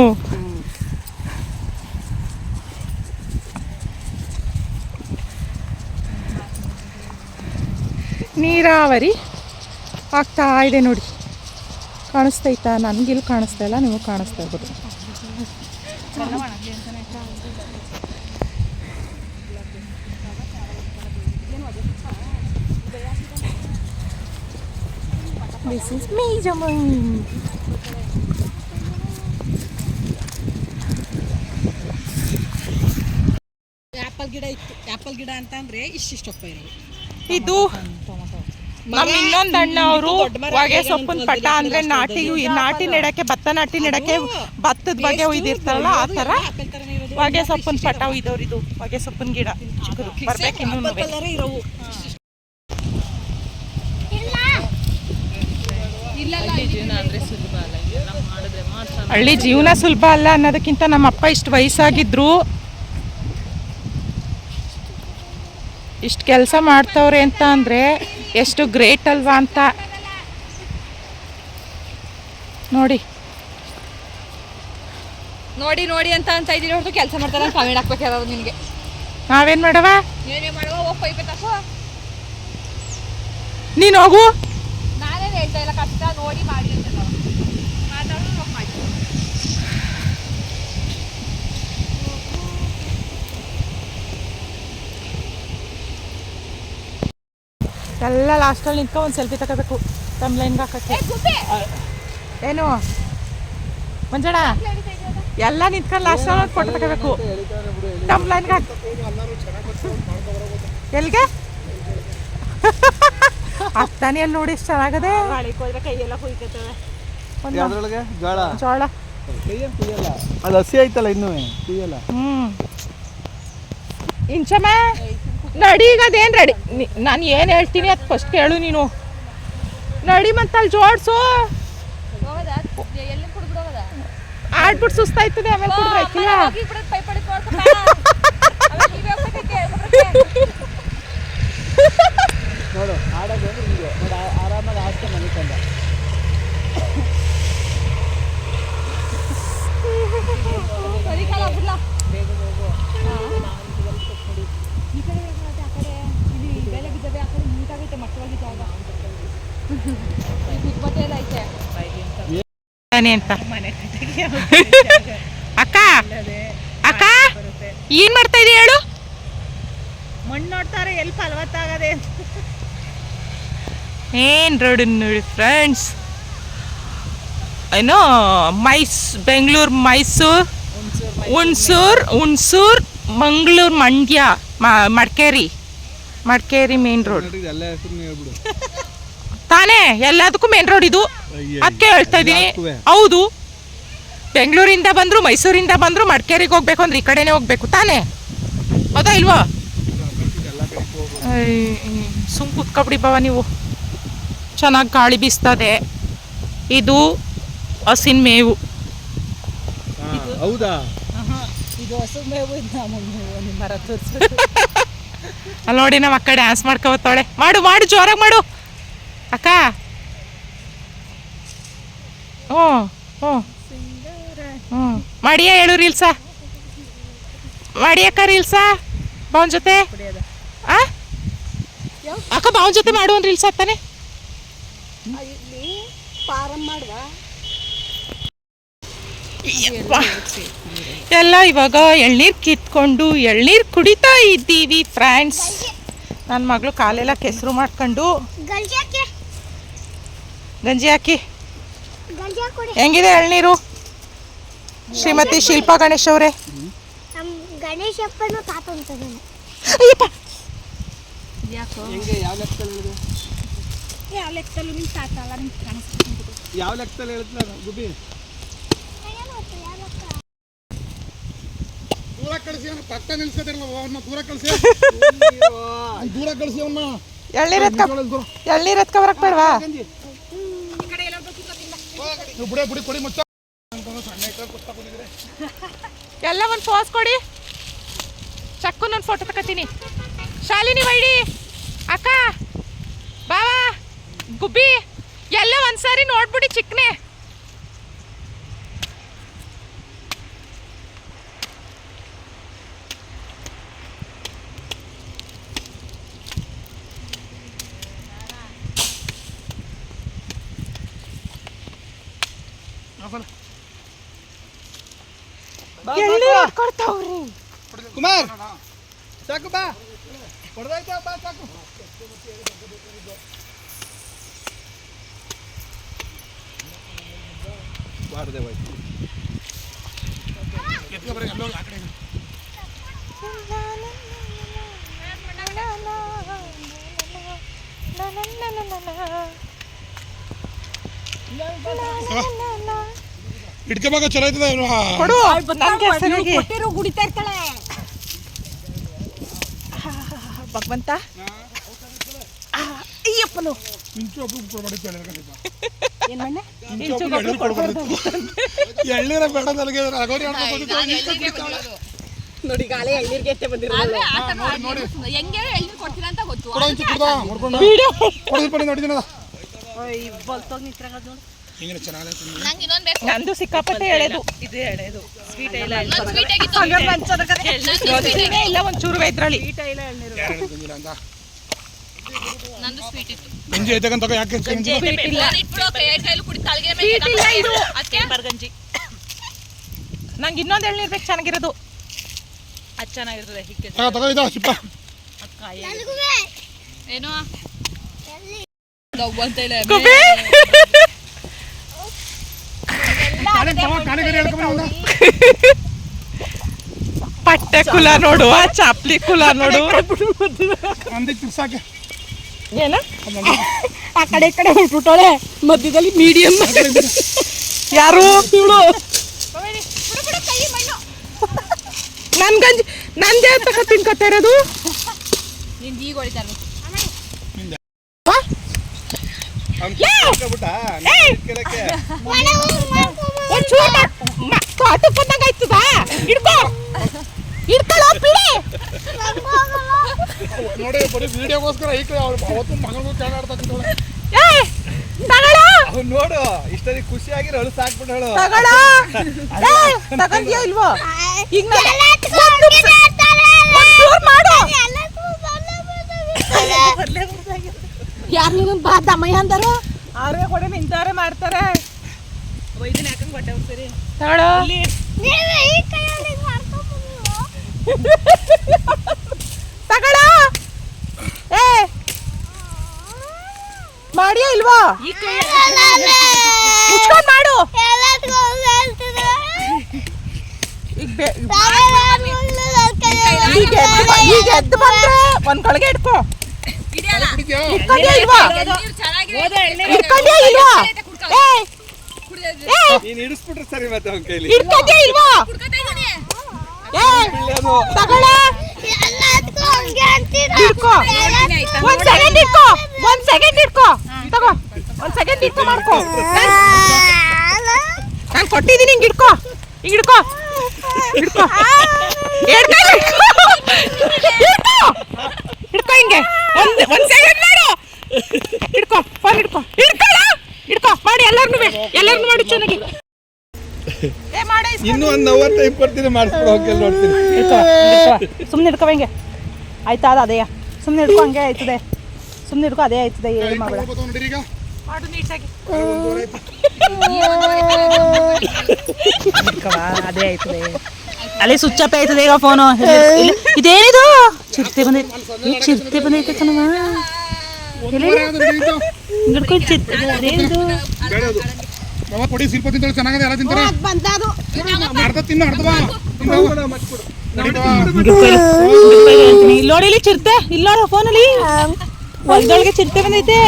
ನೀರಾವರಿ ಆಗ್ತಾ ಇದೆ ನೋಡಿ. ಕಾಣಿಸ್ತೈತಾ? ನನಗಿಲ್ಲಿ ಕಾಣಿಸ್ತಾ ಇಲ್ಲ, ನಿಮಗೆ ಕಾಣಿಸ್ತಾ ಇರ್ಬೋದು. This is me, Jamun. Apple ಗಿಡ ಇತ್ತು. ಆ್ಯಪಲ್ ಗಿಡ ಅಂತಂದ್ರೆ ಇಷ್ಟಿಷ್ಟಪ್ಪ ಇರೋದು. ಇದು ನಮ್ಮ ಇನ್ನೊಂದು ಅಣ್ಣ ಅವರು ಹೊಗೆ ಸೊಪ್ಪಿನ ಪಟ ಅಂದ್ರೆ ನಾಟಿ ನೆಡಕ್ಕೆ, ಭತ್ತ ನಾಟಿ ನೆಡಕ್ಕೆ ಭತ್ತದ ಬಗ್ಗೆ ಒಯ್ದಿರ್ತಾರಲ್ಲ ಆ ಥರ ಹೊಗೆ ಸೊಪ್ಪಿನ ಪಟ ಒಯ್ದವ್ರು. ಇದು ಹೊಗೆ ಸೊಪ್ಪಿನ ಗಿಡ ಚಿಕ್ಕದು ಬರ್ಬೇಕು ಇನ್ನೂ. ಇರೋವು ಹಳ್ಳಿ ಜೀವನ ಸುಲಭ ಅಲ್ಲ ಅನ್ನೋದಕ್ಕಿಂತ ನಮ್ಮ ಅಪ್ಪ ಇಷ್ಟು ವಯಸ್ಸಾಗಿದ್ರು ಇಷ್ಟು ಕೆಲಸ ಮಾಡ್ತವ್ರೆ ಅಂತ ಅಂದರೆ ಎಷ್ಟು ಗ್ರೇಟ್ ಅಲ್ವಾ ಅಂತ ನೋಡಿ ನೋಡಿ ನೋಡಿ ಅಂತ ಇದ್ದೀರಿ ಹೊರತು ಕೆಲಸ ಮಾಡ್ತಾರೆ ಕಾಮೆಂಟ್ ಹಾಕ್ಬೇಕು ಯಾರು ನಿನಗೆ. ನಾವೇನು ಮಾಡವ? ಏನೇ ಮಾಡುವ ಹೋಗಿ ಪೈಪೆ ತಗೋ. ನೀನು ಹೋಗು. ನಾನೇನು ಹೇಳ್ತಾ ಇಲ್ಲ, ಕಷ್ಟ ನೋಡಿ ಮಾಡಿ ಅಂತ ಮಾತಾಡೋದು ಹೋಗಿ ಮಾಡಿ. ಎಲ್ಲ ಲಾಸ್ಟಲ್ಲಿ ನಿಂತ್ಕೊಂಡು ಒಂದು ಸೆಲ್ಫಿ ತಗೋಬೇಕು ತಮ್ಲೈನ್ಗೆ ಹಾಕಕ್ಕೆ. ಏನು ಮಂಜಣ್ಣ ಎಲ್ಲ ನಿಂತ್ಕೊಂಡು ಲಾಸ್ಟಲ್ಲಿ ಒಂದು ಫೋಟೋ ತಗೋಬೇಕು ತಮ್ಲೈನ್ಗೆ ಹಾಕಿ. ಎಲ್ಲಿಗೆ ಅತ್ತಾನೆ ಅಲ್ಲಿ ನೋಡಿ ಎಷ್ಟು ಚೆನ್ನಾಗದೆ. ಕೈಯೆಲ್ಲ ಕುಯ್ಕತ್ತವೆ. ಜೋಳ ಅದು ಹಸಿ ಆಯ್ತಲ್ಲ ಇನ್ನೂ ಕುಯ್ಯಲ್ಲ. ಇಂಚಮ್ಮ ನಡಿ, ಈಗ ಅದೇನು ರೆಡಿ? ನಾನು ಏನು ಹೇಳ್ತೀನಿ ಅದು ಫಸ್ಟ್ ಕೇಳು ನೀನು. ನಡಿ ಮತ್ತೆ ಅಲ್ಲಿ ಜೋಡಿಸು. ಆಡ್ಬಿಟ್ಟು ಸುಸ್ತಾಯ್ತದೆ, ಆಮೇಲೆ ಕುಡಿದ್ರಾಯ್ತಿಲ್ಲ. ನೋಡು ಆಡೋದು ಅಂದ್ರೆ ಹಿಂಗೆ ನೋಡಿ, ಆರಾಮಾಗಿ ಆಸ್ತೆ ಮನೆ ತಂದ. ಅಂತ ಅಕ್ಕ ಅಕ್ಕ ಏನ್ ಮಾಡ್ತಾ ಇದೀಯ ಹೇಳು? ಮಣ್ಣು ನೋಡ್ತಾರೆ ಎಲ್ಲಿ ಫಲವತ್ತಾಗದೆ. ಏನ್ ರೋಡ್ ನೋಡಿ ಫ್ರೆಂಡ್ಸ್, ಏನೋ ಬೆಂಗಳೂರು, ಮೈಸೂರು, ಹುಣಸೂರು, ಮಂಗಳೂರು, ಮಂಡ್ಯ, ಮಡಿಕೇರಿ ಮೇನ್ ರೋಡ್ ತಾನೇ. ಎಲ್ಲದಕ್ಕೂ ಮೇನ್ ರೋಡ್ ಇದು. ಅದಕ್ಕೆ ಹೇಳ್ತಾ ಇದ್ದೀನಿ. ಹೌದು, ಬೆಂಗಳೂರಿಂದ ಬಂದ್ರು, ಮೈಸೂರಿಂದ ಬಂದ್ರು, ಮಡಿಕೇರಿಗೆ ಹೋಗ್ಬೇಕು ಅಂದ್ರೆ ಈ ಕಡೆನೇ ಹೋಗ್ಬೇಕು ತಾನೇ, ಹೌದಾ ಇಲ್ವಾ? ಸುಮ್ ಕುತ್ಕೊಬಿಡಿ ಬಾವ ನೀವು. ಚೆನ್ನಾಗಿ ಗಾಳಿ ಬೀಸ್ತದೆ. ಇದು ಹಸಿನ ಮೇವು. ಹೌದಾ? ಇದು ಹಸು ಮೇವು, ನಿಮ್ಮ ಮರ ತೋರಿಸು. ಅಲ್ಲಿ ನೋಡಿ ನಮ್ಮ ಅಕ್ಕ ಡ್ಯಾನ್ಸ್ ಮಾಡ್ಕೊತಾಳೆ. ಮಾಡು ಜೋರಾಗಿ ಮಾಡು ಅಕ್ಕ. ಹ್ಞೂ ಮಾಡಿಯಾ ಹೇಳು ರೀಲ್ಸ. ಮಾಡಿಯಕ್ಕ ರೀಲ್ಸ ಬಾವನ್ ಜೊತೆ. ಅಕ್ಕ ಬಾವನ್ ಜೊತೆ ಮಾಡು ಒಂದು ರೀಲ್ಸ್ ಆಗ್ತಾನೆ. ಎಲ್ಲ ಇವಾಗ ಎಳ್ನೀರು ಕಿತ್ಕೊಂಡು ಎಳ್ನೀರು ಕುಡಿತಾ ಇದ್ದೀವಿ ಫ್ರೆಂಡ್ಸ್. ನನ್ನ ಮಗಳು ಕಾಲೆಲ್ಲ ಕೆಸರು ಮಾಡ್ಕೊಂಡು ಗಂಜಿ ಹಾಕಿ. ಹೆಂಗಿದೆ ಎಳ್ನೀರು ಶ್ರೀಮತಿ ಶಿಲ್ಪಾ ಗಣೇಶ್ ಅವರೇ? ಅಯ್ಯಪ್ಪ ಯಾವ ಲೆಕ್ಕದಲ್ಲಿ ಹೇಳ್ತಿಲ್ಲ ಗುಬ್ಬಿ. ದೂರ ಕಳಿಸಿ ಅವನ ಪಕ್ಕ ನಿಲ್ಸದಿರಲ್ಲ, ಅವನ್ನ ದೂರ ಕಳಿಸಿ, ದೂರ ಕಳಿಸಿ ಅವನ್ನ. ಎಳ್ನೀರು ಎತ್ಕ ಬರಕ್ ಬೇಡವಾ? ಬುಡಿ ಕೊಡಿ ಮುಚ್ಚ. ಎಲ್ಲ ಒಂದು ಪೋಸ್ ಕೊಡಿ. ಚಕ್ಕು ನಾನು ಫೋಟೋ ತಗೋತೀನಿ. ಶಾಲಿನಿ ವೈಡಿ ಅಕ್ಕ ಬಾವಾ ಗುಬ್ಬಿ ಎಲ್ಲ ಒಂದ್ಸಾರಿ ನೋಡ್ಬಿಡಿ ಚಿಕ್ಕನೆ. ಎಳ್ನೀರು ಕೊಡ್ತಾವ್ರಿ. ಕುಮಾರ್ ಸಾಕು ಬಾ ಹೊಡೆದಾಯ್ತಾ ಬಾ ಸಾಕು ಬಾರ್ದೆ ಹೋಯ್ತು ಇಟ್ಕೋಬೇಕು ಚಲೋ ಆಯ್ತದ ಕೊಡು ನನಗೆ ಸರಿಯಾಗಿ ಗುಡಿತಾ ಇರ್ತಾಳೆ ಭಗವಂತ. ಅಯ್ಯಪ್ಪನು ಇಂಚು ಒಬ್ರು ಕೊಡ್ಬಾರ್ದು ಏನ್ ಮಣ್ಣೆ ಎಳ್ನೀರ ಬೇಡ ನನಗೆ ಅಗೋರಿ ನೋಡಿ ಗಾಳಿ ಎಳ್ನೀರ್ಗೆ ಎಷ್ಟೇ ಬಂದಿರೋದು. ಹೆಂಗೆ ಎಳ್ನೀರು ಕೊಡ್ತೀರಾ ಅಂತ ಗೊತ್ತು. ನೋಡಿದ್ದೀನ ಬಲ್ತೋಗಿ ನಿಂತ್ರಂಗದ್ ನೋಡಿ ಹಿಂಗೆ ಚೆನ್ನಾಗಿ ನಂಗೆ ಇನ್ನೊಂದು ಬೇಕು. ನಂದು ಸಿಕ್ಕಾಪಟ್ಟೆ ಎಳೆದು ಇದು ಎಳೆದು ಸ್ವೀಟ್ ಇಲ್ಲ ನಂದು ಸ್ವೀಟ್ ಆಗಿತ್ತು. ಇಲ್ಲ ಒಂಚೂರು ಇದ್ರಲ್ಲಿ ನಂದು ಸ್ವೀಟ್ ಇತ್ತು. ಗಂಜಿ ಐತಕ್ಕಂತ ಯಾಕೆ ಸ್ವೀಟ್ ಇಲ್ಲ ಇಟ್ಬಿಡು, ಕೈಯಲ್ಲಿ ಕುಡಿ ತಲೆಗೆ ಸ್ವೀಟ್ ಇಲ್ಲ ಇದು ಅದಕ್ಕೆ ಬರ್ಗಂಜಿ. ನಂಗೆ ಇನ್ನೊಂದು ಎಳ್ನೀರು ಬೇಕು ಚೆನ್ನಾಗಿರೋದು. ಅದು ಚೆನ್ನಾಗಿರ್ತದೆ. ಹಿಕ್ಕೆ ತಗೋ ಇದು ಸಿಪ್ಪ ಏನು ಅಂತ ಹೇಳಿ ಗುಬ್ಬಿ ಪಟ್ಟೆ ಕುಲ ನೋಡು, ಆ ಚಾಪ್ಲಿ ಕುಲ ನೋಡು. ಒಂದೇ ತಿರ್ಸಾಕೆ ಏನ ಆ ಕಡೆ ಈ ಕಡೆ ಹೊಟ್ಬಿಟ್ಟೋಳೆ ಮಧ್ಯದಲ್ಲಿ ಮೀಡಿಯಂ ಯಾರು ಇವಳು? ನನ್ ಗಂಜಿ ನಂದೇ ತಕ ತಿನ್ಕೊತಾ ಇರೋದು. ನಿಂಗೆ ಈಗ ಹೊಡಿತಾರೆ. ತೋಟಕ್ಕೆ ಬಂದಂಗ ಆಯ್ತದ. ಹಿಡ್ಕೋ ಹಿಡ್ಕೊಳ್ಳೋ ಬಿಡಿ. ನೋಡಿ ಬರೀ ವಿಡಿಯೋಗೋಸ್ಕರ ಈ ಕಡೆ ಅವ್ರು ಅವತ್ತು ಮಗಳಿಗೂ ಚೆನ್ನಾಗಿ ಆಡ್ತಾ ತಗೊಳ್ಳೋ ನೋಡು ಇಷ್ಟೊಂದು ಖುಷಿಯಾಗಿರೋ ಅಳು ಸಾಕ್ಬಿಟ್ಟು ಹೇಳು ತಗೊಳ್ಳೋ. ತಗೊಂಡ್ಯಾ ಇಲ್ವೋ? ಈಗ ಮಾಡು. ಯಾರು ನೀನು ಬಾ ದಮಯ್ಯ ಅಂದರು ಅವ್ರಿಗೆ ಕೊಡೆ ನಿಂತವ್ರೆ ಮಾಡ್ತಾರೆ. ಇದನ್ನ ಯಾಕಂಗ್ ಬಟ್ಟೆ ಸರಿ ತಗೊಳ್ಳೋ. ತಗೊಳ್ಳೋ. ಏ ಮಾಡಿಯಾ ಇಲ್ವೋ? ಮುಚ್ಕೊಂಡ್ ಮಾಡು. ಈಗ ಎದ್ದು ಬಂದ್ರೆ ಒಂದ್ ಕೊಳಗೆ ಇಟ್ಕೋ. ಇಟ್ಕೊಂಡ್ಯಾ ಇಲ್ವಾ? ಇಟ್ಕೊಂಡ್ಯಾ ಇಲ್ವಾ? ನೀನು ಹಿಡಿಸ್ಬಿಟ್ರೆ ಸರಿ ಮತ್ತೆ ಅವನ ಕೈಲಿ ಇಟ್ಕೊಂಡ್ಯಾ ಇಲ್ವಾ? ತಗೊಳ್ಳೋ. ಇಟ್ಕೋ. ಒಂದ್ ಸೆಕೆಂಡ್ ಇಟ್ಕೋ. ಒಂದ್ ಸೆಕೆಂಡ್ ಇಟ್ಕೋ. ತಗೋ ಒಂದ್ ಸೆಕೆಂಡ್ ಇಟ್ಕೋ ಮಾಡ್ಕೋ. ನಾನು ಕೊಟ್ಟಿದ್ದೀನಿ. ಹಿಂಗ್ ಇಟ್ಕೋ. ಹಿಂಗ್ ಇಟ್ಕೋ. ಇಟ್ಕೋ. ಇಟ್ಕೋ ಹಿಂಗೆ ಒಂದ್ ಸೆಕೆಂಡ್ ಮಾಡು. ಇಟ್ಕೋ ಫೋನ್ ಇಟ್ಕೋ. ಇಟ್ಕೊಳ್ಳೋ. ಇಟ್ಕೋ ಮಾಡಿ ಎಲ್ಲಾರ್ನು ಮಾಡಿ ಚೆನ್ನಾಗಿ. ಇನ್ನು 1 hour ಟೈಮ್ ಕೊಡ್ತೀನಿ ಮಾಡಿಸ್ಬಿಡು ಹೋಗಿ ನೋಡ್ತೀನಿ. ಸುಮ್ಮನೆ ಇಡ್ಕೋ ಹಿಂಗೆ ಆಯ್ತಾ? ಅದು ಅದೇ ಸುಮ್ಮನೆ ಇಡ್ಕೋ. ಹಂಗೆ ಆಯ್ತದೆ. ಸುಮ್ಮನೆ ಇಡ್ಕೋ. ಅದೇ ಆಯ್ತದೆ. ಏನು ಮಾಡಬೇಡ. ಮಾಡು ನೀಟಾಗಿ. ಅದೇ ಆಯ್ತದೆ. ಅಲ್ಲಿ ಸ್ವಿಚ್ ಆಫ್ ಆಯ್ತದೆ ಈಗ ಫೋನು. ಇದೇನಿದು ಚಿರತೆ ಬಂದೈತೆ. ಚಿರತೆ ಬಂದೈತೆ ಕಣವ. ಹಿಡ್ಕೊಂಡು ಚಿರತೆ ಅದೇನಿದು? ಬಾಬಾ ಕೊಡಿ ಸ್ವಲ್ಪ ತಿಂತಾರೆ ಚೆನ್ನಾಗಿದೆ. ಎಲ್ಲ ತಿಂತಾರೆ ಬಂದದು ಅರ್ಧ ತಿನ್ನು ಅರ್ಧ ಬಾ ಇಲ್ಲಿ ನೋಡಿ. ಇಲ್ಲಿ ಚಿರತೆ ಇಲ್ಲಿ ನೋಡ ಫೋನಲ್ಲಿ. ಹೊಲದೊಳಗೆ ಚಿರತೆ ಬಂದೈತೆ.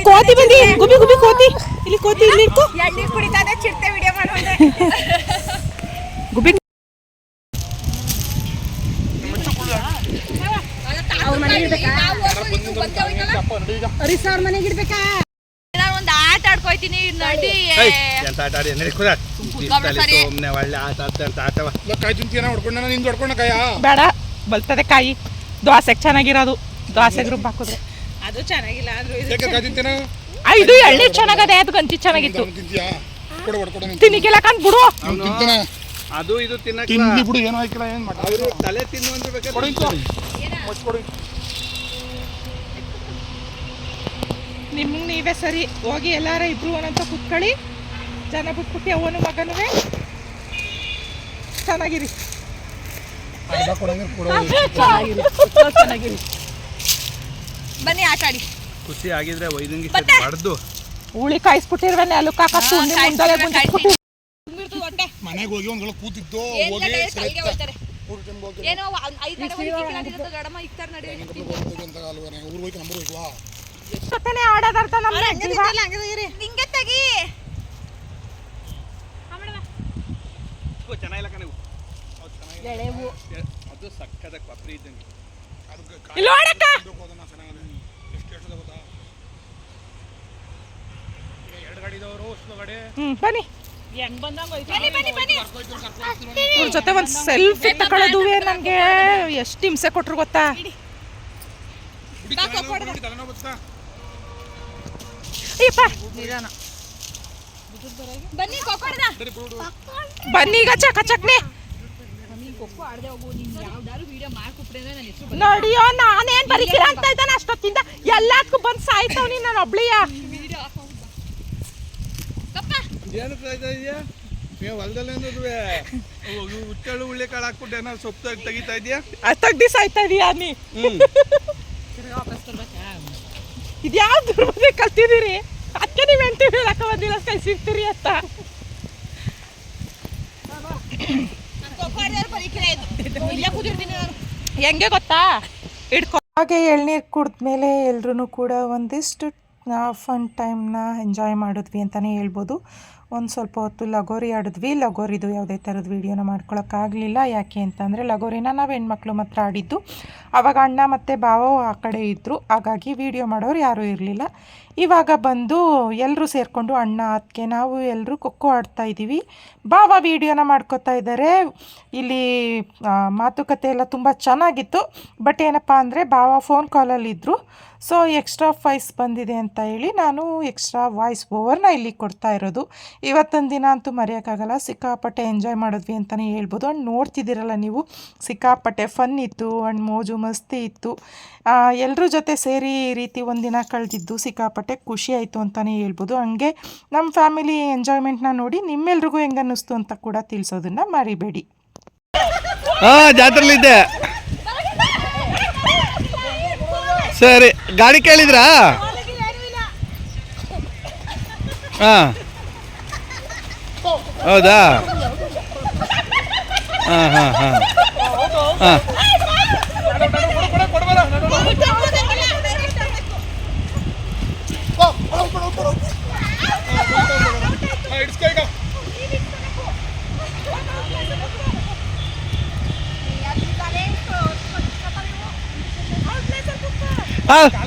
ಕೋತಿ ಬಂದಿ. ಗುಬಿ ಗುಬಿ ಕೋತಿ. ಇಲ್ಲಿ ಕೋತಿ ಇಲ್ಲಿ ಇಟ್ಕೋ. ಎಳ್ನೀರು ಕುಡಿತಾನೆ ಚಿರತೆ ವಿಡಿಯೋ ಮಾಡೋದೆ. ಗುಬಿ ಹರೀಶ್ ಅವ್ರ ಮನೆಗೆ ಇಡ್ಬೇಕಾ? ನಾನು ಒಂದು ಆಟ ಆಡ್ಕೊಯ್ತೀನಿ ನಡಿ. ಎಂತ ಆಟ ಆಡಿ ಸುಮ್ಮನೆ ಒಳ್ಳೆ ಆಟ ಆಟವ ಕಾಯಿ ತಿಂತೀನ ಹೊಡ್ಕೊಂಡ ನಿಂದು ಹೊಡ್ಕೊಂಡ ಕಾಯ ಬೇಡ ಬಲ್ತದೆ ಕಾಯಿ. ದೋಸೆಗೆ ಚೆನ್ನಾಗಿರೋದು. ದೋಸೆಗೆ ರುಬ್ಬ ಹಾಕಿದ್ರೆ ಅದು ಚೆನ್ನಾಗಿಲ್ಲ ಆದ್ರೂ ಕಾಯಿ ತಿಂತೀನ. ಇದು ಎಳ್ನೀರು ಚೆನ್ನಾಗದೆ. ಅದು ಗಂಜಿ ಚೆನ್ನಾಗಿತ್ತು. ತಿಂತೀಯಾ ಕೊಡು ಹೊಡ್ಕೊಂಡು ತಿನ್ನಿಕ್ಕೆಲ್ಲ ಕಂಡು ಬಿಡು. ತಿಂತಾನೆ. ಅದು ಇದು ತಿನ್ನಕ್ಕೆ ಬಿಡು. ಏನೋ ಹಾಕಿಲ್ಲ ಏನು ಮಾಡ ಅವರು ತಲೆ ತಿನ್ನು ಅಂದ್ರೆ ಬೇಕಾದ್ರೆ ನಿಮ್ಗೆ ನೀವೇ ಸರಿ. ಹೋಗಿ ಎಲ್ಲಾರ ಇಬ್ರು ಒಂದಂತ ಕುತ್ಕೊಳ್ಳಿ. ಜನ ಬಿಟ್ಬಿಟ್ಟು ಅವನು ಮಗನುವೆ ಚೆನ್ನಾಗಿರಿ. ಬನ್ನಿ ಆಟ ಆಡಿ. ಖುಷಿ ಆಗಿದ್ರೆ ಒಯ್ದಂಗಿ ಹೊಡೆದು ಹುಳಿ ಕಾಯಿಸ್ಬಿಟ್ಟಿರ್ವೇನೆ ಅಲ್ಲಿ ಕಾಕತ್ತು ಮುಂದಲೆ ಗುಂಡಿಸ್ಬಿಟ್ಟು ಮನೆಗೆ ಹೋಗಿ ಒಂದ್ಗಳ ಕೂತಿದ್ದು ಏನೋ 5 ಗಂಟೆ ಹೊಡಿತಿತ್ತು ದೊಡ್ಡಮ್ಮ ಇಕ್ತಾರ ನಡಿ ಜೊತೆನೆ ಆಡೋದರ್ಥ ನಮ್ಮ ಹಿಂಗೆ ತೆಗಿ. ಚೆನ್ನಾಗಿಲ್ಲ ಕಣವು ಅದು ಸಕ್ಕದ ಕೊಬ್ಬರಿ ಇದ್ದಂಗೆ ಇಲ್ಲಿ ನೋಡಕ್ಕ ಎರಡು ಗಾಡಿ ಇದಾವರು ಗಾಡಿ ಬನ್ನಿ ಹೆಂಗ್ ಬಂದಂಗ ಇವ್ರ ಜೊತೆ ಒಂದು ಸೆಲ್ಫಿ ತಗೊಳ್ಳೋದು ನನಗೆ ಎಷ್ಟು ಹಿಂಸೆ ಕೊಟ್ರು ಗೊತ್ತಾ. ಅಯ್ಯಪ್ಪ ಬನ್ನಿ ಕೊಕ್ಕೊಡ್ದ. ಬನ್ನಿ ಈಗ ಚಕ್ನೆ ಕೊಕ್ಕೋ ಆಡದೆ ಹೋಗು. ನೀನು ಯಾವ್ದಾದ್ರು ವಿಡಿಯೋ ಮಾಡ್ಕೊಟ್ರೆ ನನ್ನ ಹೆಸರು ನೋಡಿಯೋ ನಾನೇನ್ ಬರೀತೀರ ಅಂತ ಇದ್ದಾನೆ ಅಷ್ಟೊತ್ತಿಂದ ಎಲ್ಲದಕ್ಕೂ ಬಂದು ಸಾಯ್ತಾವ್ ನೀನು ನಾನು ಒಬ್ಳಿಯ ವಿಡಿಯೋ ಏನು ಕಾಯ್ತಾ ಇದೆಯಾ ನೀವು ಹೊಲದಲ್ಲೇ ಹುಚ್ಚಳು ಉಳ್ಳಿ ಕಾಳು ಹಾಕ್ಬಿಟ್ಟು ಏನೋ ಸೊಪ್ಪು ತೆಗಿತಾ ಇದೆಯಾ ತೆಗ್ದಿ ಸಾಯ್ತಾ ಇದೀಯಾ ನೀ. ಇದ್ಯಾವ ದುರ್ಬುದ್ಧಿ ಕಲ್ತಿದ್ದೀರಿ ಅದಕ್ಕೆ ನೀವು ಎಂಟಿ ಹೇಳಕ್ಕ ಬಂದಿಲ್ಲ ಕೈ ಸಿಗ್ತೀರಿ ಅಂತ. ಹೆಂಗೆ ಗೊತ್ತಾ ಇಡ್ಕೊ. ಹಾಗೆ ಎಳ್ನೀರು ಕುಡಿದ್ಮೇಲೆ ಎಲ್ರೂ ಕೂಡ ಒಂದಿಷ್ಟು ಫನ್ ಟೈಮ್ನ ಎಂಜಾಯ್ ಮಾಡಿದ್ವಿ ಅಂತಲೇ ಹೇಳ್ಬೋದು. ಒಂದು ಸ್ವಲ್ಪ ಹೊತ್ತು ಲಗೋರಿ ಆಡಿದ್ವಿ. ಲಗೋರಿದು ಯಾವುದೇ ಥರದ ವೀಡಿಯೋನ ಮಾಡ್ಕೊಳಕ್ಕಾಗಲಿಲ್ಲ. ಯಾಕೆ ಅಂತಂದರೆ ಲಗೋರಿನ ನಾವು ಹೆಣ್ಮಕ್ಳು ಮಾತ್ರ ಆಡಿದ್ದು. ಆವಾಗ ಅಣ್ಣ ಮತ್ತು ಭಾವ ಆ ಕಡೆ ಇದ್ದರು, ಹಾಗಾಗಿ ವೀಡಿಯೋ ಮಾಡೋರು ಯಾರೂ ಇರಲಿಲ್ಲ. ಇವಾಗ ಬಂದು ಎಲ್ಲರೂ ಸೇರಿಕೊಂಡು ಅಣ್ಣ ಅದಕ್ಕೆ ನಾವು ಎಲ್ಲರೂ ಖೋಖೋ ಆಡ್ತಾಯಿದ್ದೀವಿ. ಭಾವ ವೀಡಿಯೋನ ಮಾಡ್ಕೋತಾ ಇದ್ದಾರೆ. ಇಲ್ಲಿ ಮಾತುಕತೆ ಎಲ್ಲ ತುಂಬ ಚೆನ್ನಾಗಿತ್ತು. ಬಟ್ ಏನಪ್ಪ ಅಂದರೆ ಭಾವ ಫೋನ್ ಕಾಲಲ್ಲಿದ್ದರು. ಸೊ ಎಕ್ಸ್ಟ್ರಾ ವಾಯ್ಸ್ ಬಂದಿದೆ ಅಂತ ಹೇಳಿ ನಾನು ಎಕ್ಸ್ಟ್ರಾ ವಾಯ್ಸ್ ಓವರ್ನ ಇಲ್ಲಿ ಕೊಡ್ತಾ ಇರೋದು. ಇವತ್ತೊಂದು ದಿನ ಅಂತೂ ಮರೆಯೋಕ್ಕಾಗಲ್ಲ. ಸಿಕ್ಕಾಪಟ್ಟೆ ಎಂಜಾಯ್ ಮಾಡಿದ್ವಿ ಅಂತಲೇ ಹೇಳ್ಬೋದು. ಅಂಡ್ ನೋಡ್ತಿದ್ದೀರಲ್ಲ ನೀವು, ಸಿಕ್ಕಾಪಟ್ಟೆ ಫನ್ ಇತ್ತು ಅಂಡ್ ಮೋಜು ಮಸ್ತಿ ಇತ್ತು. ಎಲ್ಲರ ಜೊತೆ ಸೇರಿ ಈ ರೀತಿ ಒಂದಿನ ಕಳೆದಿದ್ದು ಸಿಕ್ಕಾಪಟ್ಟೆ ಖುಷಿ ಆಯಿತು ಅಂತಲೇ ಹೇಳ್ಬೋದು. ಹಂಗೆ ನಮ್ಮ ಫ್ಯಾಮಿಲಿ ಎಂಜಾಯ್ಮೆಂಟ್ನ ನೋಡಿ ನಿಮ್ಮೆಲ್ರಿಗೂ ಹೆಂಗೆ ಅನ್ನಿಸ್ತು ಅಂತ ಕೂಡ ತಿಳಿಸೋದನ್ನು ಮರಿಬೇಡಿ. ಜಾತ್ರೆಲಿದ್ದೆ ಸರಿ. ಗಾಡಿ ಕೇಳಿದ್ರಾ? ಹಾಂ ಹೌದಾ? ಹಾಂ ಹಾಂ ಹಾಂ ಹಾಂ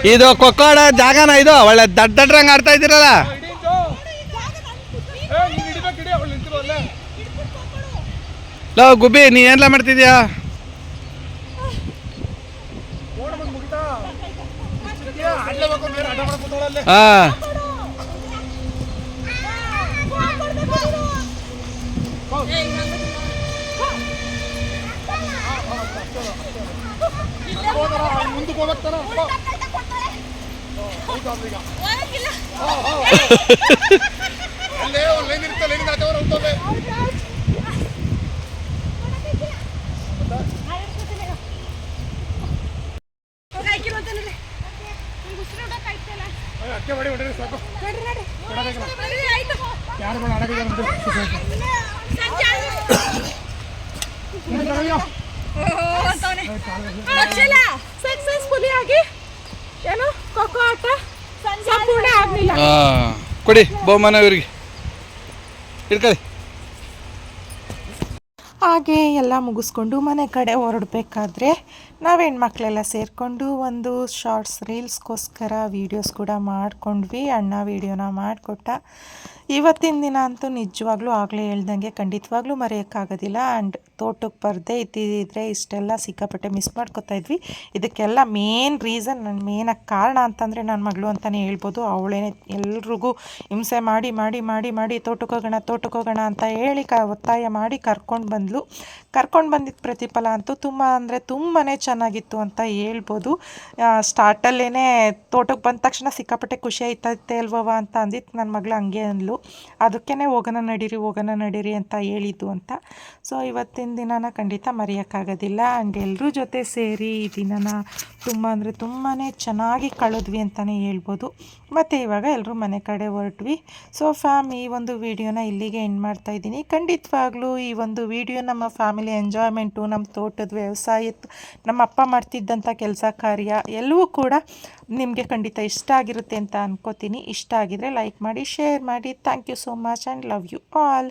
ಇದು ಖೋಖೋ ಆಡೋ ಜಾಗನ ಇದು? ಒಳ್ಳೆ ದಡ್ಡಂಗೆ ಆಡ್ತಾ ಇದ್ದೀರಲ್ಲ. ಲೋ ಗುಬ್ಬಿ, ನೀ ಏನೆಲ್ಲ ಮಾಡ್ತಿದ್ಯಾ? ಹಾಂ ಮುಂದಕ್ಕೆ ಹೋಗ್ತಾರ ಅಲ್ಲೇ ಒಂದು ಲೈನ್ ಇರುತ್ತೆ, ಲೈನ್ ದಾಟವ್ರು ಹೋಗ್ತವೆ. ಅಕ್ಕೆ ಮಾಡಿ ಹೊಡ್ರಿ ಸಾಕು. ಯಾರು ಸಕ್ಸಸ್ಫುಲಿ ಆಗಿ ಏನು ಖೋಖೋ ಆಟ ಸಂಪೂರ್ಣ ಆಗಲಿಲ್ಲ. ಕೊಡಿ ಬಹುಮಾನ ಇವರಿಗೆ ಇಟ್ಕೊಳ್ಳಿ. ಹಾಗೆ ಎಲ್ಲ ಮುಗಿಸ್ಕೊಂಡು ಮನೆ ಕಡೆ ಹೊರಡಬೇಕಾದ್ರೆ ನಾವು ಹೆಣ್ಮಕ್ಳೆಲ್ಲ ಸೇರಿಕೊಂಡು ಒಂದು ಶಾರ್ಟ್ಸ್ ರೀಲ್ಸ್ಗೋಸ್ಕರ ವೀಡಿಯೋಸ್ ಕೂಡ ಮಾಡ್ಕೊಂಡ್ವಿ. ಅಣ್ಣ ವೀಡಿಯೋನ ಮಾಡಿಕೊಟ್ಟ. ಇವತ್ತಿನ ದಿನ ಅಂತೂ ನಿಜವಾಗ್ಲೂ ಆಗಲೇ ಹೇಳ್ದಂಗೆ ಖಂಡಿತವಾಗ್ಲೂ ಮರೆಯೋಕ್ಕಾಗೋದಿಲ್ಲ. ಆ್ಯಂಡ್ ತೋಟಕ್ಕೆ ಬರದೇ ಇದ್ದಿದ್ದರೆ ಇಷ್ಟೆಲ್ಲ ಸಿಕ್ಕಾಪಟ್ಟೆ ಮಿಸ್ ಮಾಡ್ಕೊತಾ ಇದ್ವಿ. ಇದಕ್ಕೆಲ್ಲ ಮೇನ್ ರೀಸನ್, ನನ್ನ ಮೇನಾಗಿ ಕಾರಣ ಅಂತಂದರೆ ನನ್ನ ಮಗಳು ಅಂತಲೇ ಹೇಳ್ಬೋದು. ಅವಳೇನೆ ಎಲ್ರಿಗೂ ಹಿಂಸೆ ಮಾಡಿ ಮಾಡಿ ಮಾಡಿ ಮಾಡಿ ತೋಟಕ್ಕೆ ಹೋಗೋಣ ಅಂತ ಹೇಳಿ ಒತ್ತಾಯ ಮಾಡಿ ಕರ್ಕೊಂಡು ಬಂದಿದ್ದ ಪ್ರತಿಫಲ ಅಂತೂ ತುಂಬ ಅಂದರೆ ತುಂಬಾ ಚೆನ್ನಾಗಿತ್ತು ಅಂತ ಹೇಳ್ಬೋದು. ಸ್ಟಾರ್ಟಲ್ಲೇ ತೋಟಕ್ಕೆ ಬಂದ ತಕ್ಷಣ ಸಿಕ್ಕಾಪಟ್ಟೆ ಖುಷಿ ಆಯ್ತೈತೆ ಅಲ್ವವ ಅಂತ ಅಂದಿತ್ತು ನನ್ನ ಮಗಳು. ಹಂಗೆ ಅಂದ್ಲು. ಅದಕ್ಕೇ ಹೋಗೋಣ ನಡೀರಿ ಅಂತ ಹೇಳಿದ್ದು ಅಂತ. ಸೊ ಇವತ್ತಿನ ದಿನನ ಖಂಡಿತ ಮರೆಯೋಕ್ಕಾಗೋದಿಲ್ಲ. ಆ್ಯಂಡ್ ಎಲ್ಲರೂ ಜೊತೆ ಸೇರಿ ಈ ದಿನನ ತುಂಬ ಅಂದರೆ ತುಂಬಾ ಚೆನ್ನಾಗಿ ಕಳೆದ್ವಿ ಅಂತಲೇ ಹೇಳ್ಬೋದು. ಮತ್ತು ಇವಾಗ ಎಲ್ಲರೂ ಮನೆ ಕಡೆ ಹೊರಟ್ವಿ. ಸೊ ಈ ಒಂದು ವಿಡಿಯೋನ ಇಲ್ಲಿಗೆ ಎಂಡ್ ಮಾಡ್ತಾಯಿದ್ದೀನಿ. ಖಂಡಿತವಾಗ್ಲೂ ಈ ಒಂದು ವಿಡಿಯೋ ನಮ್ಮ ಫ್ಯಾಮಿಲಿ ಎಂಜಾಯ್ಮೆಂಟು, ನಮ್ಮ ತೋಟದ ವ್ಯವಸಾಯ, ನಮ್ಮ ಅಪ್ಪ ಮಾಡ್ತಿದ್ದಂಥ ಕೆಲಸ ಕಾರ್ಯ ಎಲ್ಲವೂ ಕೂಡ ನಿಮಗೆ ಖಂಡಿತ ಇಷ್ಟ ಆಗಿರುತ್ತೆ ಅಂತ ಅನ್ಕೋತೀನಿ. ಇಷ್ಟ ಆಗಿದರೆ ಲೈಕ್ ಮಾಡಿ, ಶೇರ್ ಮಾಡಿ. Thank you so much and love you all.